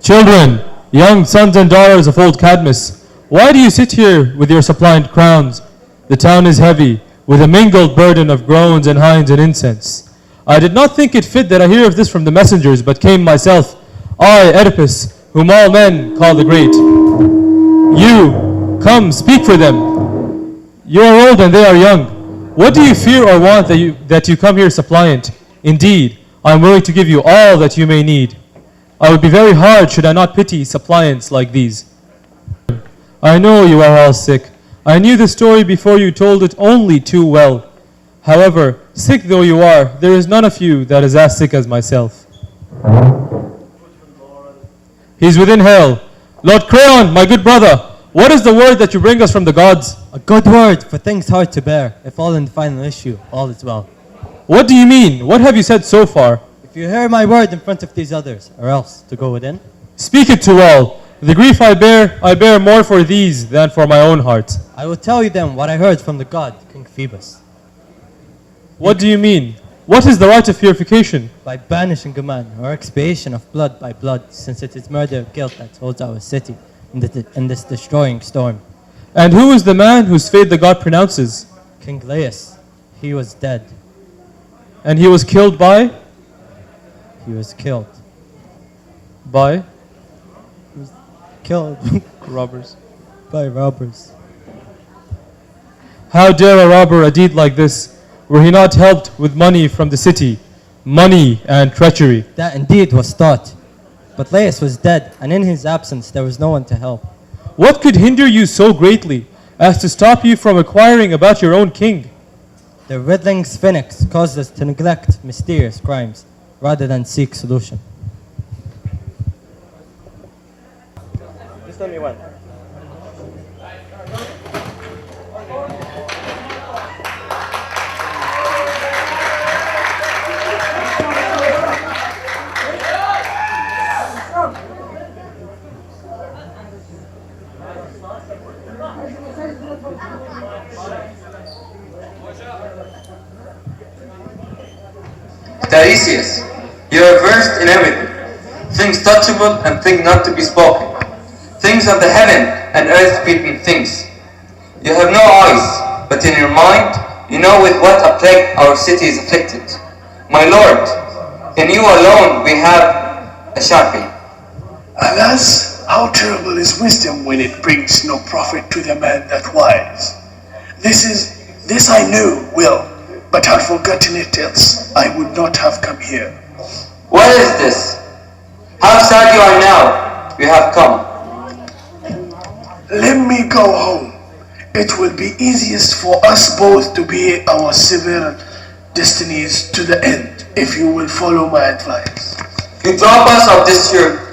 Children, young sons and daughters of old Cadmus, why do you sit here with your suppliant crowns? The town is heavy, with a mingled burden of groans and hinds and incense. I did not think it fit that I hear of this from the messengers, but came myself, I, Oedipus, whom all men call the great. You, come, speak for them. You are old and they are young. What do you fear or want that you come here suppliant? Indeed, I am willing to give you all that you may need. I would be very hard should I not pity suppliants like these. I know you are all sick. I knew the story before you told it only too well. However, sick though you are, there is none of you that is as sick as myself. He's within hell. Lord Creon, my good brother, what is the word that you bring us from the gods? A good word for things hard to bear. If all in the final issue, all is well. What do you mean? What have you said so far? If you hear my word in front of these others, or else to go within. Speak it to all. The grief I bear more for these than for my own heart. I will tell you then what I heard from the god, King Phoebus. What do you mean? What is the right of purification? By banishing a man, or expiation of blood by blood, since it is murder of guilt that holds our city in this destroying storm. And who is the man whose fate the god pronounces? King Laius. He was dead. And he was killed by? He was killed. By? Killed. Robbers. By robbers. How dare a robber a deed like this, were he not helped with money from the city, money and treachery? That indeed was thought. But Laius was dead, and in his absence there was no one to help. What could hinder you so greatly as to stop you from inquiring about your own king? The riddling sphinx caused us to neglect mysterious crimes, rather than seek solution. Just tell me when. Tiresias, you are versed in everything, things touchable and things not to be spoken, things of the heaven and earth-creeping things. You have no eyes, but in your mind you know with what a plague our city is afflicted. My lord, in you alone we have a sharpie. Alas, how terrible is wisdom when it brings no profit to the man that wise. This I knew well, but had forgotten it else I would not have come here. What is this? How sad you are now you have come. Let me go home. It will be easiest for us both to be our several destinies to the end, if you will follow my advice. You drop us of this your